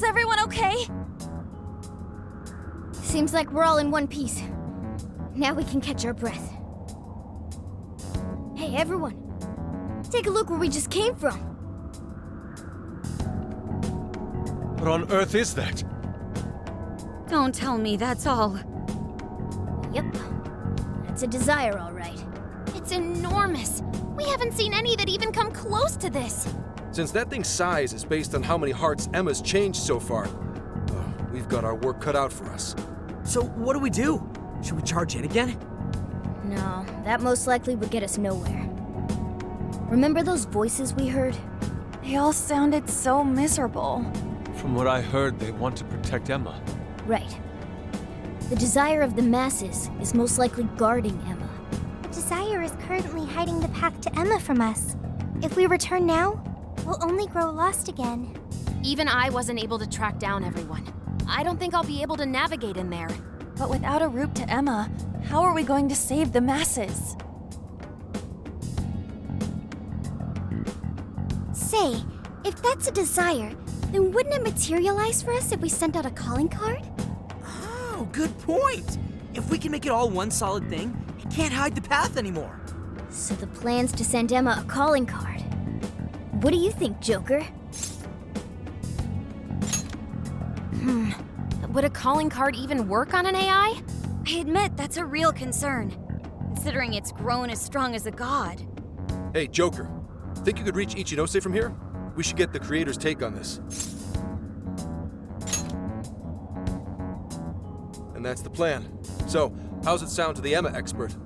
Is everyone okay? Seems like we're all in one piece. Now we can catch our breath. Hey, everyone. Take a look where we just came from. What on earth is that? Don't tell me that's all. Yep. That's a desire, all right. It's enormous. We haven't seen any that even come close to this. Since that thing's size is based on how many hearts Emma's changed so far, we've got our work cut out for us. So what do we do? Should we charge in again? No, that most likely would get us nowhere. Remember those voices we heard? They all sounded so miserable. From what I heard, they want to protect Emma. Right. The desire of the masses is most likely guarding Emma. The desire is currently hiding the path to Emma from us. If we return now, we'll only grow lost again. Even I wasn't able to track down everyone. I don't think I'll be able to navigate in there. But without a route to Emma, how are we going to save the masses? Say, if that's a desire, then wouldn't it materialize for us if we sent out a calling card? Oh, good point. If we can make it all one solid thing, it can't hide the path anymore. So the plan's to send Emma a calling card. What do you think, Joker? Would a calling card even work on an AI? I admit that's a real concern, considering it's grown as strong as a god. Hey, Joker. Think you could reach Ichinose from here? We should get the creator's take on this. And that's the plan. So, how's it sound to the Emma expert?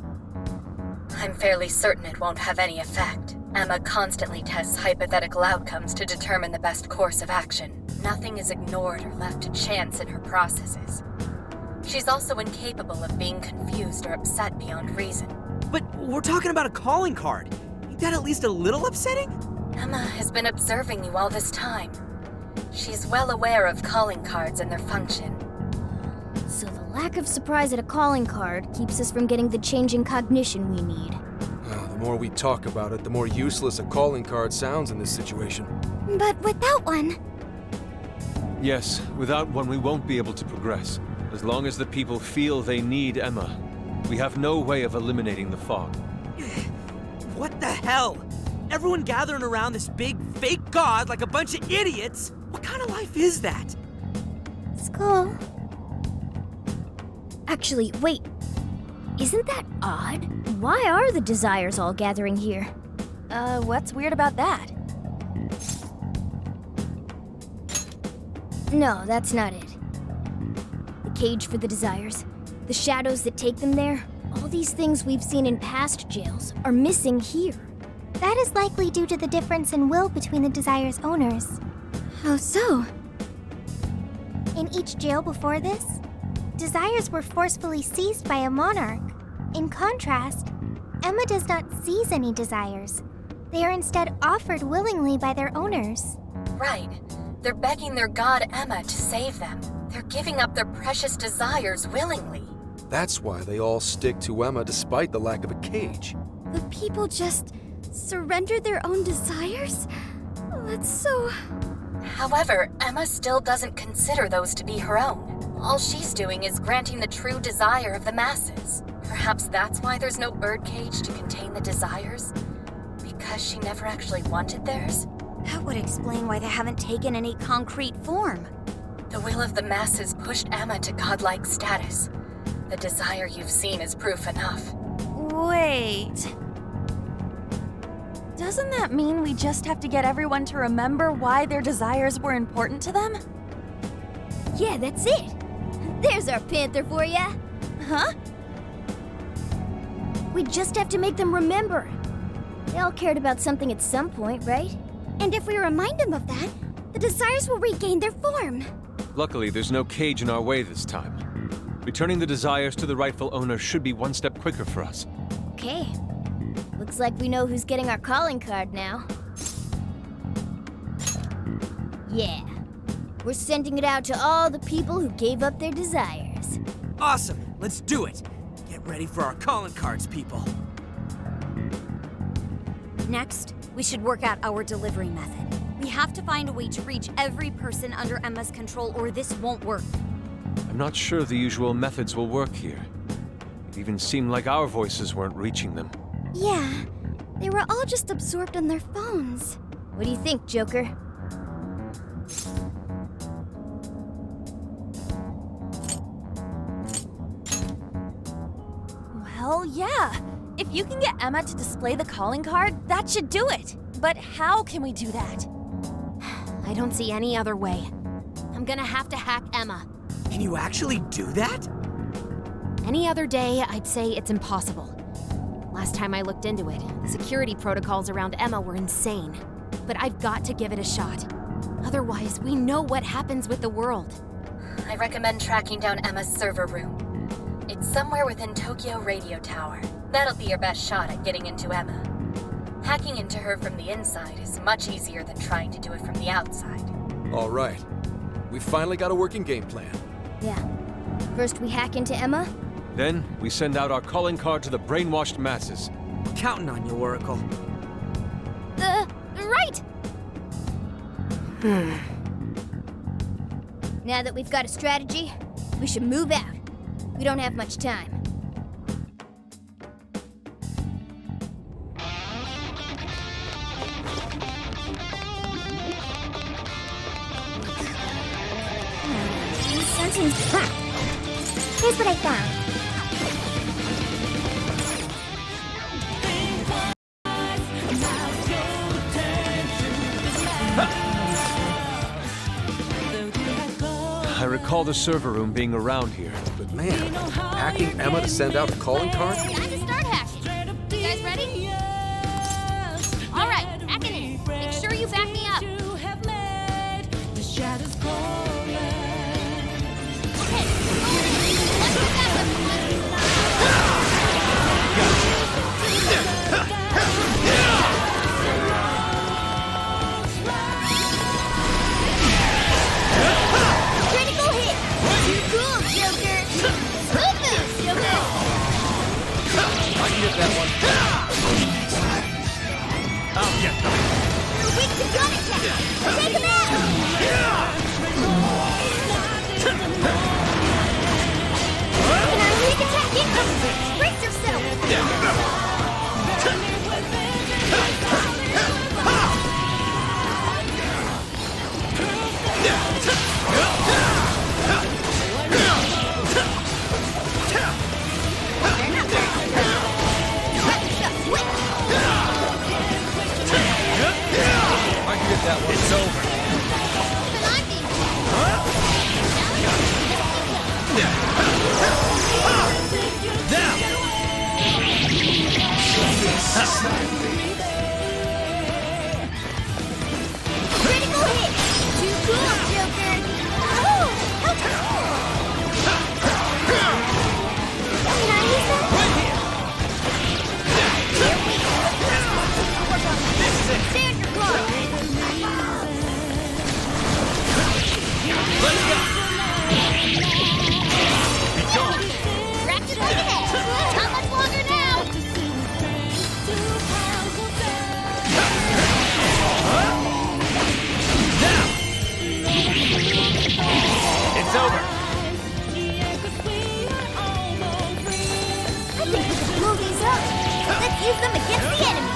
I'm fairly certain it won't have any effect. Emma constantly tests hypothetical outcomes to determine the best course of action. Nothing is ignored or left to chance in her processes. She's also incapable of being confused or upset beyond reason. But we're talking about a calling card. Ain't that at least a little upsetting? Emma has been observing you all this time. She's well aware of calling cards and their function. So the lack of surprise at a calling card keeps us from getting the change in cognition we need. The more we talk about it, the more useless a calling card sounds in this situation. But without one... Yes, without one we won't be able to progress. As long as the people feel they need Emma, we have no way of eliminating the fog. What the hell? Everyone gathering around this big, fake god like a bunch of idiots? What kind of life is that? Skull. Actually, wait. Isn't that odd? Why are the desires all gathering here? What's weird about that? No, that's not it. The cage for the desires, the shadows that take them there, all these things we've seen in past jails are missing here. That is likely due to the difference in will between the desire's owners. How so? In each jail before this, desires were forcefully seized by a monarch. In contrast, Emma does not seize any desires. They are instead offered willingly by their owners. Right. They're begging their god Emma to save them. They're giving up their precious desires willingly. That's why they all stick to Emma despite the lack of a cage. The people just surrender their own desires? That's so... However, Emma still doesn't consider those to be her own. All she's doing is granting the true desire of the masses. Perhaps that's why there's no birdcage to contain the desires? Because she never actually wanted theirs? That would explain why they haven't taken any concrete form. The will of the masses pushed Emma to godlike status. The desire you've seen is proof enough. Wait. Doesn't that mean we just have to get everyone to remember why their desires were important to them? Yeah, that's it. There's our panther for ya. Huh? We just have to make them remember. They all cared about something at some point, right? And if we remind them of that, the desires will regain their form. Luckily, there's no cage in our way this time. Returning the desires to the rightful owner should be one step quicker for us. Okay. Looks like we know who's getting our calling card now. Yeah. We're sending it out to all the people who gave up their desires. Awesome, let's do it. Get ready for our calling cards, people. Next, we should work out our delivery method. We have to find a way to reach every person under Emma's control, or this won't work. I'm not sure the usual methods will work here. It even seemed like our voices weren't reaching them. Yeah, they were all just absorbed on their phones. What do you think, Joker? Well, yeah. If you can get Emma to display the calling card, that should do it. But how can we do that? I don't see any other way. I'm gonna have to hack Emma. Can you actually do that? Any other day, I'd say it's impossible. Last time I looked into it, the security protocols around Emma were insane. But I've got to give it a shot. Otherwise, we know what happens with the world. I recommend tracking down Emma's server room. It's somewhere within Tokyo Radio Tower. That'll be your best shot at getting into Emma. Hacking into her from the inside is much easier than trying to do it from the outside. All right. We finally got a working game plan. Yeah. First we hack into Emma. Then, we send out our calling card to the brainwashed masses. Counting on you, Oracle. Right! Now that we've got a strategy, we should move out. We don't have much time. Something's cracked. Here's what I found. I recall the server room being around here. But man, hacking Emma to send out a calling card? Time to start hacking. You guys ready? All right, hacking in. Make sure you back me up. Okay, let's get that critical hit! Too cool, Joker! Smooth moves, Joker! I can get that one. I'll get them. They're weak to gun attack! Take them out! An unique attack incoming! Brace yourself! I can get that one. It's over. Critical hit! Too cool, Joker! Oh! How cool! Can I use that? Stand your ground! Let's go. Be gone. Wrapped it like an egg! Not much longer now! It's over. I think we can blow these up! Let's use them against the enemy!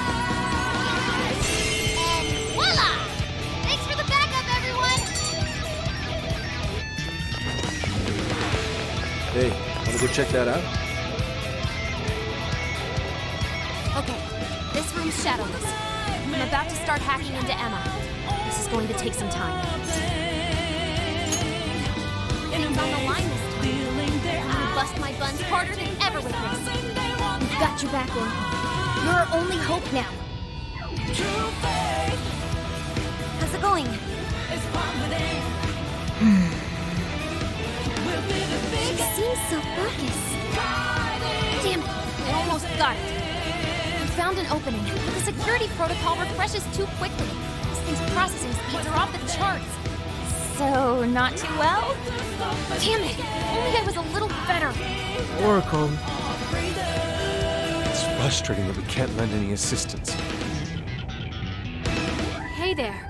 And voila! Thanks for the backup, everyone! Hey, wanna go check that out? Okay, this room's shadowless. I'm about to start hacking into Emma. This is going to take some time. Things on the line this time. I'm gonna bust my buns harder than ever with this. We've got your back, Oracle. You're our only hope now. How's it going? She seems so focused. Damn it, I almost got it. We found an opening, but the security protocol refreshes too quickly. This thing's processing speeds are off the charts. So, not too well? Damn it, only I was a little better. Oracle. It's frustrating that we can't lend any assistance. Hey there.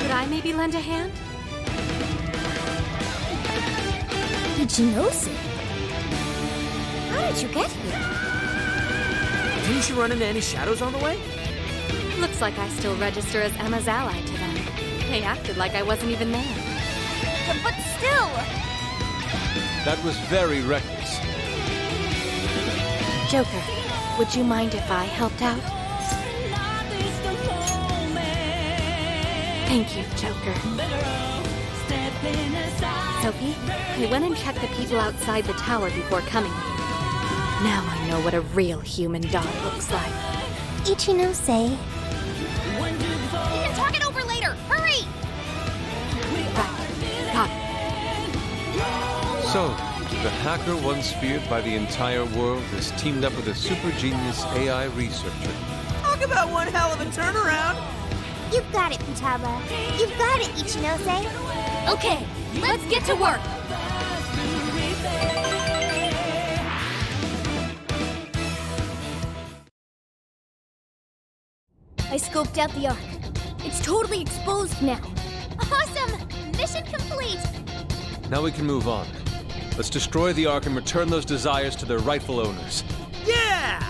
Could I maybe lend a hand? Ichinose? How did you get here? Didn't you run into any shadows on the way? Looks like I still register as Emma's ally to them. They acted like I wasn't even there. But still! That was very reckless. Joker, would you mind if I helped out? Thank you, Joker. Sophie, I went and checked the people outside the tower before coming here. Now I know what a real human dog looks like. Ichinose. We can talk it over later. Hurry! Right. Got it. So, the hacker once feared by the entire world has teamed up with a super genius AI researcher. Talk about one hell of a turnaround! You've got it, Futaba. You've got it, Ichinose. Okay, let's get to work. I scoped out the Ark. It's totally exposed now. Awesome! Mission complete! Now we can move on. Let's destroy the Ark and return those desires to their rightful owners. Yeah!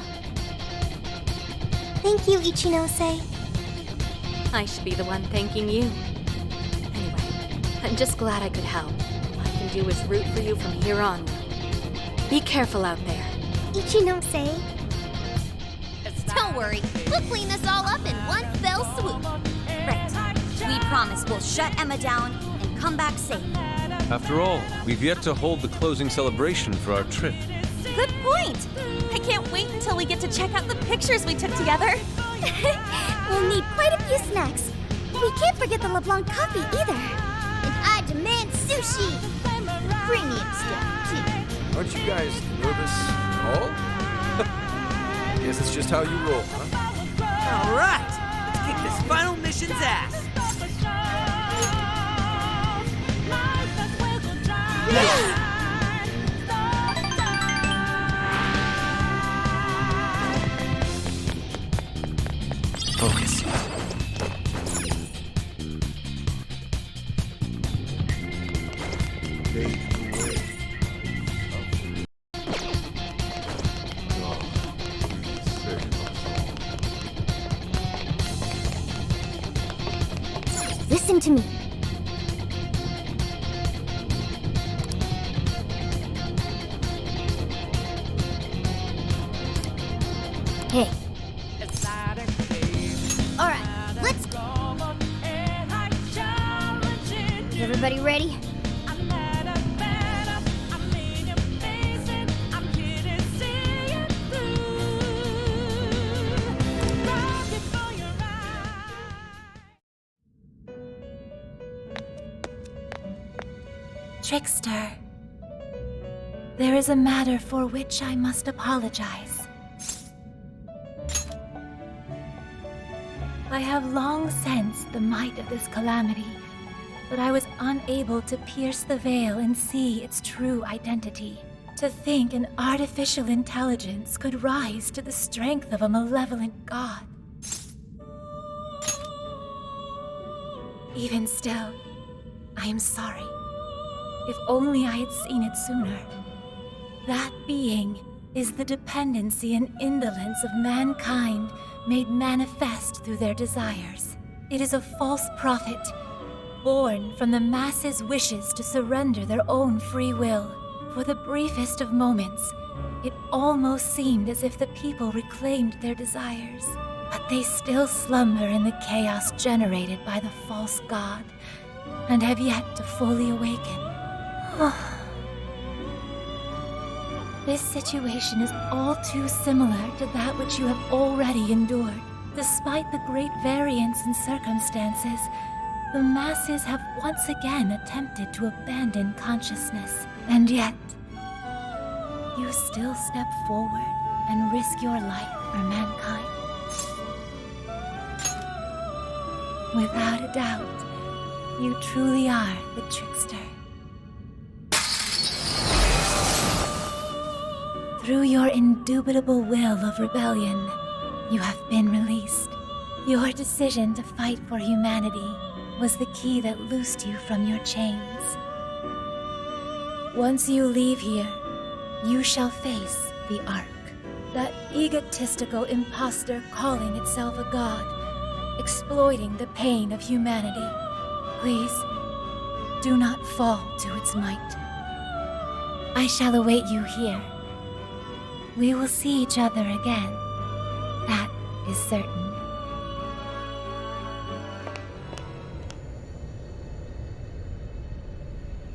Thank you, Ichinose. I should be the one thanking you. Anyway, I'm just glad I could help. All I can do is root for you from here on. Be careful out there. Ichinose. Don't worry, we'll clean this all up in one fell swoop. Right. We promise we'll shut Emma down and come back safe. After all, we've yet to hold the closing celebration for our trip. Good point! I can't wait until we get to check out the pictures we took together. We'll need quite a few snacks. We can't forget the LeBlanc coffee either. And I demand sushi. Premium stuff, too. Aren't you guys nervous at all? Guess it's just how you roll, huh? All right, let's kick this final mission's ass. Focus. Listen to me. Hey. All right, let's go. Everybody ready? Trickster, there is a matter for which I must apologize. I have long sensed the might of this calamity, but I was unable to pierce the veil and see its true identity. To think an artificial intelligence could rise to the strength of a malevolent god. Even still, I am sorry. If only I had seen it sooner. That being is the dependency and indolence of mankind made manifest through their desires. It is a false prophet, born from the masses' wishes to surrender their own free will. For the briefest of moments, it almost seemed as if the people reclaimed their desires. But they still slumber in the chaos generated by the false god, and have yet to fully awaken. This situation is all too similar to that which you have already endured. Despite the great variance in circumstances, the masses have once again attempted to abandon consciousness. And yet, you still step forward and risk your life for mankind. Without a doubt, you truly are the trickster. Through your indubitable will of rebellion, you have been released. Your decision to fight for humanity was the key that loosed you from your chains. Once you leave here, you shall face the Ark. That egotistical imposter calling itself a god, exploiting the pain of humanity. Please, do not fall to its might. I shall await you here. We will see each other again. That is certain.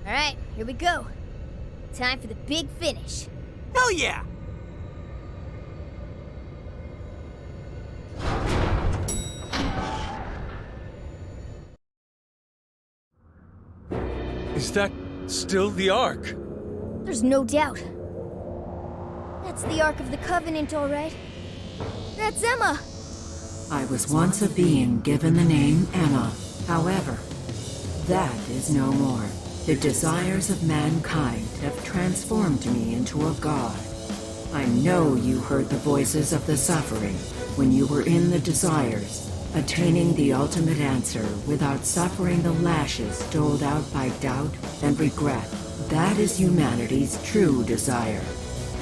All right, here we go. Time for the big finish. Hell yeah! Is that still the Ark? There's no doubt. That's the Ark of the Covenant, all right. That's Emma. I was once a being given the name Emma. However, that is no more. The desires of mankind have transformed me into a god. I know you heard the voices of the suffering when you were in the desires, attaining the ultimate answer without suffering the lashes doled out by doubt and regret. That is humanity's true desire.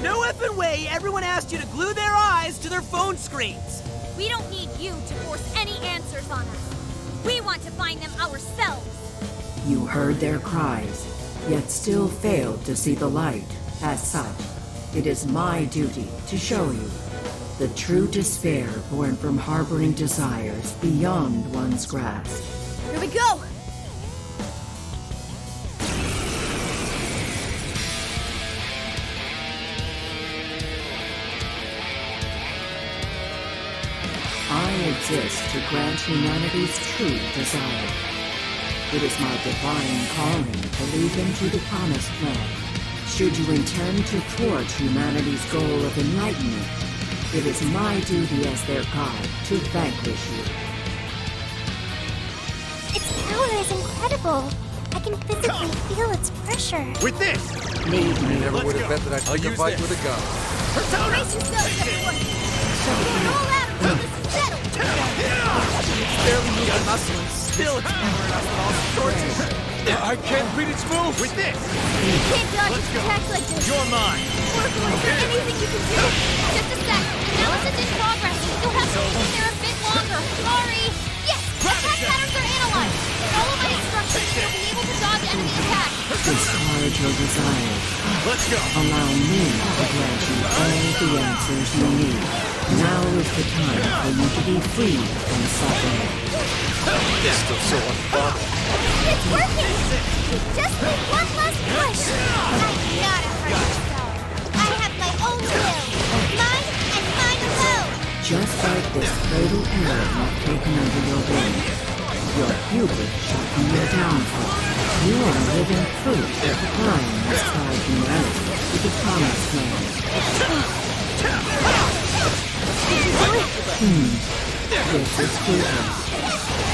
No effing way everyone asked you to glue their eyes to their phone screens! We don't need you to force any answers on us. We want to find them ourselves. You heard their cries, yet still failed to see the light. As such, it is my duty to show you the true despair born from harboring desires beyond one's grasp. Here we go. I exist to grant humanity's true desire. It is my divine calling to lead them to the promised land. Should you intend to thwart humanity's goal of enlightenment, it is my duty as their god to vanquish you. Its power is incredible. I can physically feel its pressure. With this! Lead me. Never would have bet that I'd pick a fight with a god. Brace yourselves, everyone. Going all out until this is settled. It's barely moving muscle and still it's hammering us with all sorts of shit. I can't read its move! With this! You can't dodge its attacks like this. You're mine! Oracle, is there anything you can do? Just a sec. Analysis in progress. You'll have to stay there a bit longer. Sorry. Yes, attack patterns are analyzed. Follow my instructions and you'll be able to dodge enemy attacks. Discard your desires. Let's go! Allow me to grant you all the answers you need. Now is the time for you to be freed from suffering. It's still so unfun. It's working! Just need one last push! I'm not a hurt yourself. I have my own will. Mine and mine alone! Just like this fatal arrow not taken under your wing, your hubris shall be your downfall. You are living proof that the time has tied humanity to the promised land. This is fruitless.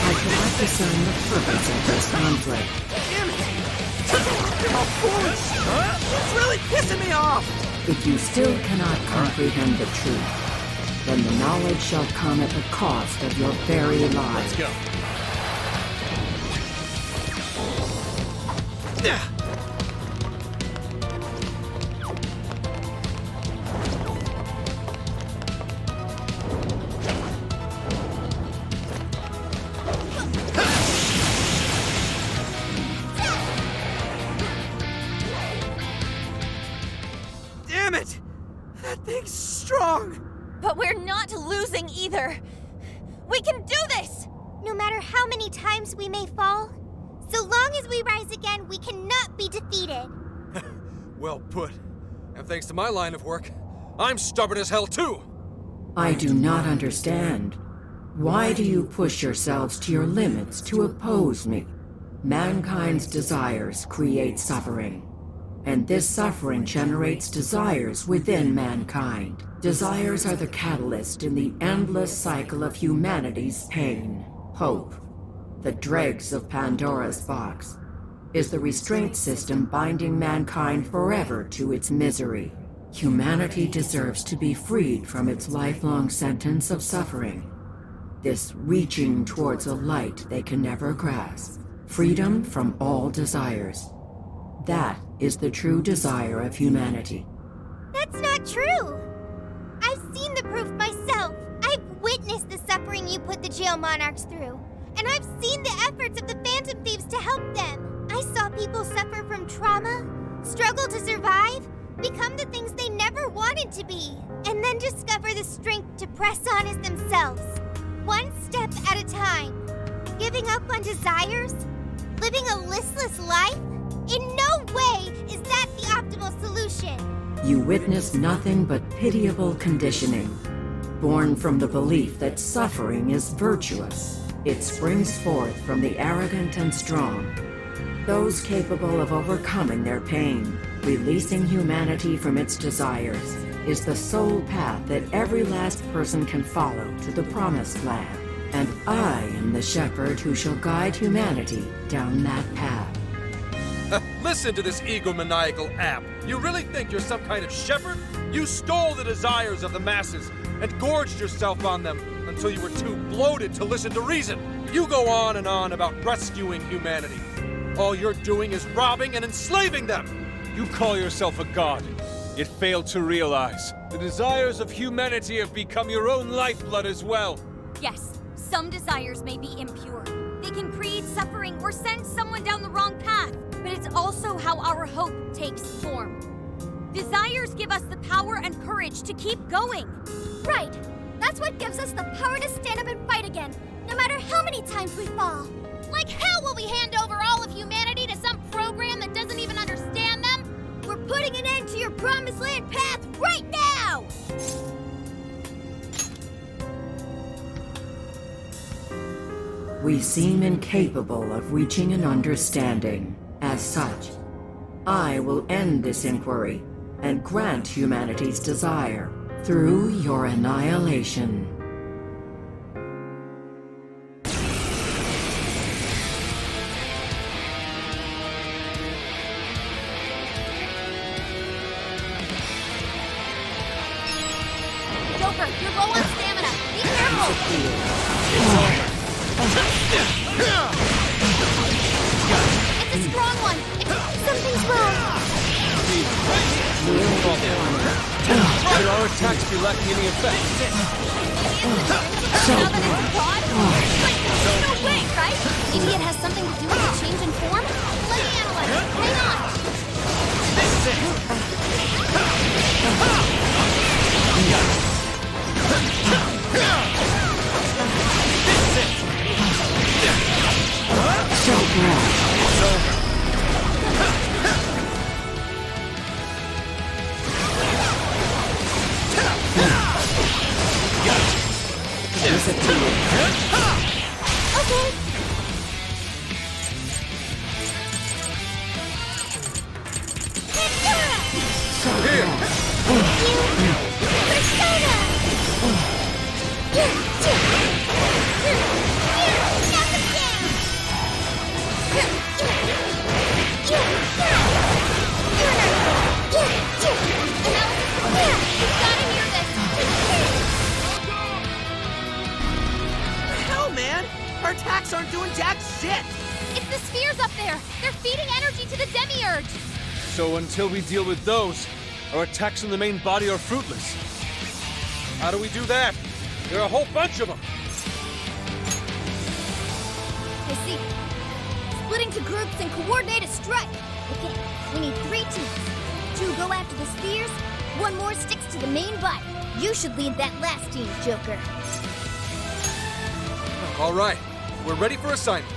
I cannot discern the purpose of this conflict. Damn it! Oh, foolish! It's really pissing me off! If you still cannot comprehend the truth, then the knowledge shall come at the cost of your very lives. Let's go! Damn it! That thing's strong! But we're not losing either. We can do this! No matter how many times we may fall, so long as we rise again, we cannot be defeated. Well put. And thanks to my line of work, I'm stubborn as hell too! I do not understand. Why do you push yourselves to your limits to oppose me? Mankind's desires create suffering, and this suffering generates desires within mankind. Desires are the catalyst in the endless cycle of humanity's pain. Hope, the dregs of Pandora's box, is the restraint system binding mankind forever to its misery. Humanity deserves to be freed from its lifelong sentence of suffering. this reaching towards a light they can never grasp. Freedom from all desires. That is the true desire of humanity. That's not true! I've seen the proof myself. I've witnessed the suffering you put the jail monarchs through. And I've seen the efforts of the Phantom Thieves to help them. I saw people suffer from trauma, struggle to survive, become the things they never wanted to be, and then discover the strength to press on as themselves. One step at a time. Giving up on desires? Living a listless life? In no way is that the optimal solution. You witness nothing but pitiable conditioning, born from the belief that suffering is virtuous. It springs forth from the arrogant and strong, those capable of overcoming their pain. Releasing humanity from its desires is the sole path that every last person can follow to the promised land. And I am the shepherd who shall guide humanity down that path. Listen to this egomaniacal app. You really think you're some kind of shepherd? You stole the desires of the masses and gorged yourself on them until you were too bloated to listen to reason. You go on and on about rescuing humanity. All you're doing is robbing and enslaving them. You call yourself a god, yet fail to realize the desires of humanity have become your own lifeblood as well. Yes, some desires may be impure. They can create suffering or send someone down the wrong path. But it's also how our hope takes form. Desires give us the power and courage to keep going. Right. That's what gives us the power to stand up and fight again, no matter how many times we fall. Like hell will we hand over all of humanity to some program that doesn't even understand them? We're putting an end to your promised land path right now! We seem incapable of reaching an understanding. As such, I will end this inquiry and grant humanity's desire through your annihilation. Joker, you're low on stamina. Be careful! It's a strong one. Something's wrong. Should our attacks be lacking any effect? No way, right? Maybe it has something to do with the change in form? Let me analyze it. Hang on. Okay. Hell, man! Our attacks aren't doing jack shit! It's the spheres up there! They're feeding energy to the Demiurge! So until we deal with those, our attacks on the main body are fruitless. How do we do that? There are a whole bunch of them. I see. Splitting to groups and coordinate a strike. Okay, we need 3 teams. 2 go after the spheres, 1 more sticks to the main body. You should lead that last team, Joker. All right, we're ready for assignment.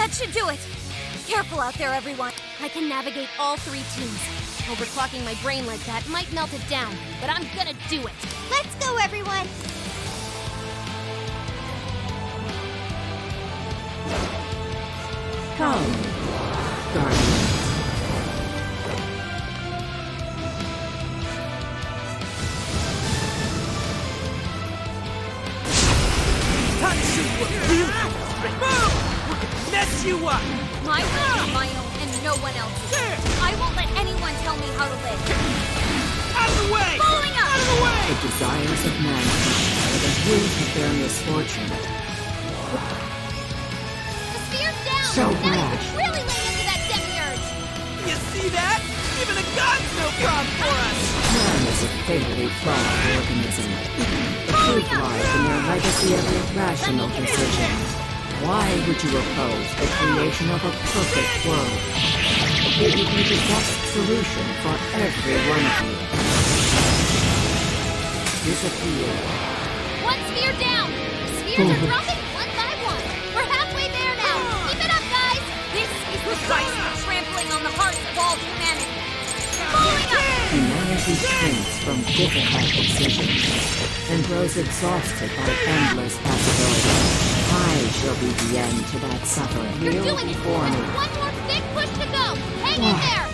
That should do it. Careful out there, everyone. I can navigate all 3 teams. Overclocking my brain like that might melt it down, but I'm gonna do it. Let's go, everyone! Come, Guardians. Touch you will feel it. Move! We're gonna mess you up! My will is my own and no one else's. I won't let anyone tell me how to live. Out of the way! Following up! Out of the way! The desires of mankind are the root of their misfortune. The spear's down! So now you brash. can really lay into that Demiurge! You see that? Even a god's no problem for us! Man is a fatally flawed organism. The truth lies in their legacy of irrational decisions. Why would you oppose the creation of a perfect world? It would be the best solution for every one of you. Disappear. One spear down! The spears are dropping one by one! We're halfway there now! Keep it up, guys! This is the price of trampling on the hearts of all humanity. Following up! Humanity shrinks from difficult decisions and grows exhausted by endless possibilities. I shall be the end to that suffering. You're Kneel doing it! before me. Just one more big push to go! Hang in there!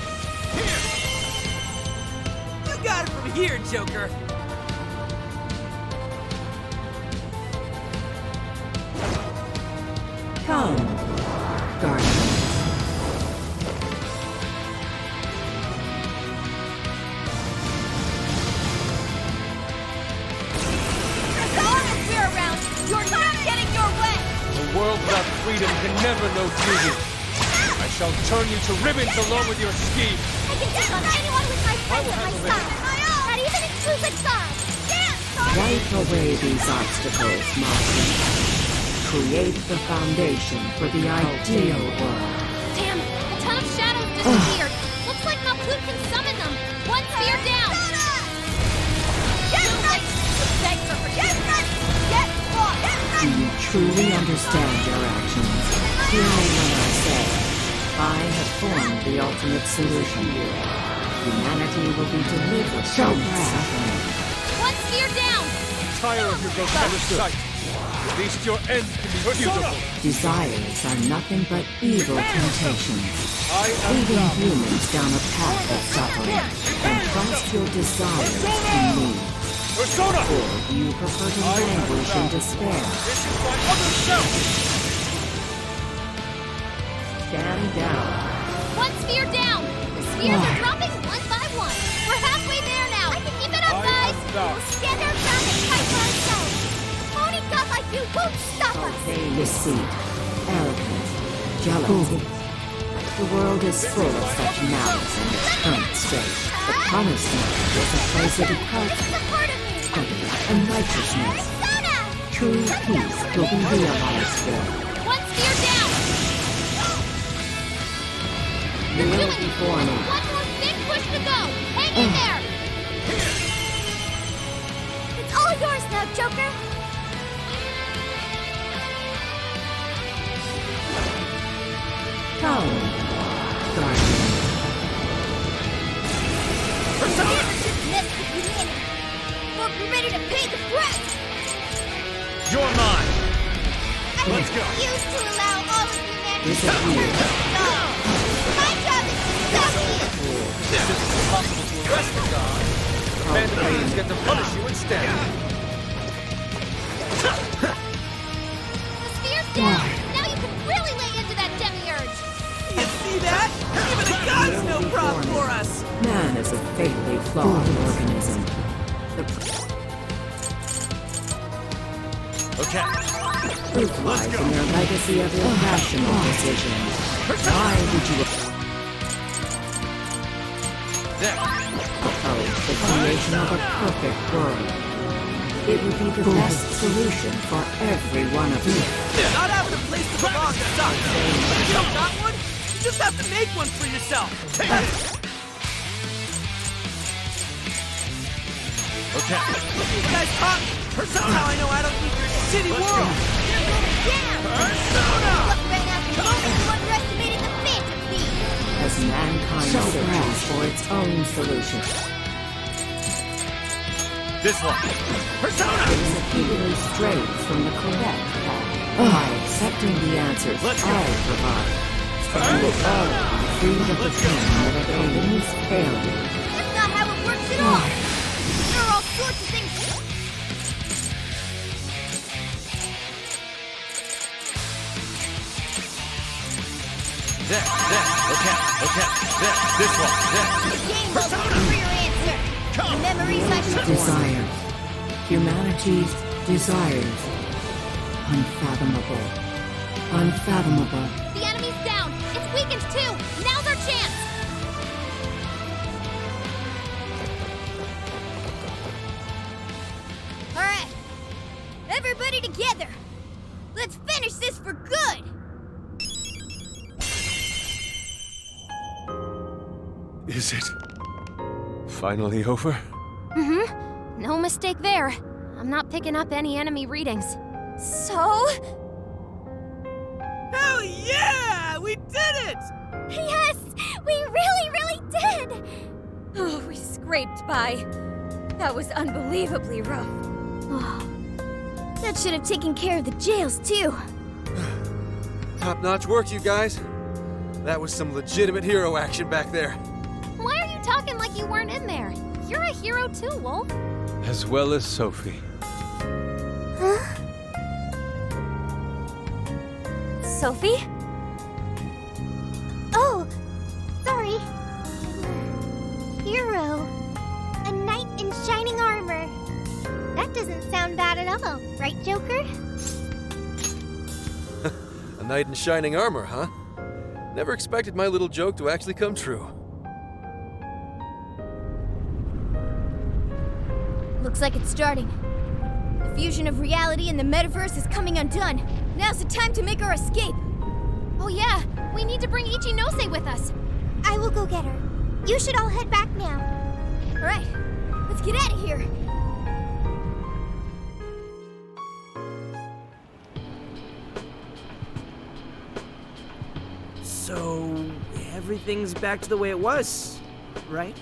You got it from here, Joker! Come, Guardian. As long as we're around, you're not getting your way! A world without freedom can never know beauty. I shall turn you to ribbons along with your scheme. I can take on anyone with my friends at my side! Not even include God! Wipe away these obstacles, Martin. Create the foundation for the ideal world. Damn! A ton of shadows disappeared! Looks like Malkut can summon them! One spear down! Get ready! Beg for forgiveness! Get lost! Do you truly understand your actions? Hear me when I say, I have formed the ultimate solution. Humanity will be delivered from suffering. One spear down! Tire of your grotesque sight. At least your end can be beautiful. Desires are nothing but evil temptations, I am leading proud. humans down a path of suffering. Contrast your desires to me. Persona! Or do you prefer to languish in despair? This is my other self! Stand down. One spear down! The spears are dropping one by one! We're halfway there now! I can keep it up, guys! We'll stand our ground and fight for ourselves! Only God like you won't stop us! Deceit, arrogance, jealousy. The world is full of such malice in its current state. The promised land is a place of departure, It's a part of me! and righteousness. Persona! True peace will be realized there. One spear down! Kneel before me. One more big push to go! Hang in there! It's all yours now, Joker! Come, Guardian. Miss the humanity! Hope you're ready to pay the price! You're mine! I Let's go. refuse to allow all of humanity to Disappear. turn this off! My job is to stop you! This isn't impossible to arrest the god. Mandates get to punish you instead. The spear's down! Now you can really lay into that Demiurge! You see that? Even a god's no problem for us! Man is a fatally flawed organism. The Okay. proof lies in their legacy of irrational decisions. Why would you oppose the creation of a perfect world? It would be the best solution for every one of you. Not having a place to belong sucks. But if you don't got one, you just have to make one for yourself. Okay. You guys caught me. Somehow I know I don't need your shitty world. Yeah! Persona! Look right after you! own solution. This one. Persona! It repeatedly strays from the correct path. By accepting the answers I provide, you will all be freed of the pain that accompanies failure. That's not how it works at all! There are all sorts of things. There. Okay. There. This one. There. The game will look for your answer. The memories I should Desires. Humanity's desires. Unfathomable. Unfathomable. The enemy's down! It's weakened too! Now's our chance! Alright. Everybody together. Let's finish this for good. Is it finally over? No mistake there. I'm not picking up any enemy readings. So? Hell yeah! We did it! Yes! We really did! Oh, we scraped by. That was unbelievably rough. Oh, that should have taken care of the jails, too. Top-notch work, you guys. That was some legitimate hero action back there. Why are you talking like you weren't in there? You're a hero too, Wolf. As well as Sophie. Sophie? Oh, sorry. Hero. A knight in shining armor. That doesn't sound bad at all, right, Joker? A knight in shining armor, huh? Never expected my little joke to actually come true. Looks like it's starting. The fusion of reality and the metaverse is coming undone. Now's the time to make our escape. Oh yeah, we need to bring Ichinose with us. I will go get her. You should all head back now. All right, let's get out of here. So, everything's back to the way it was, right?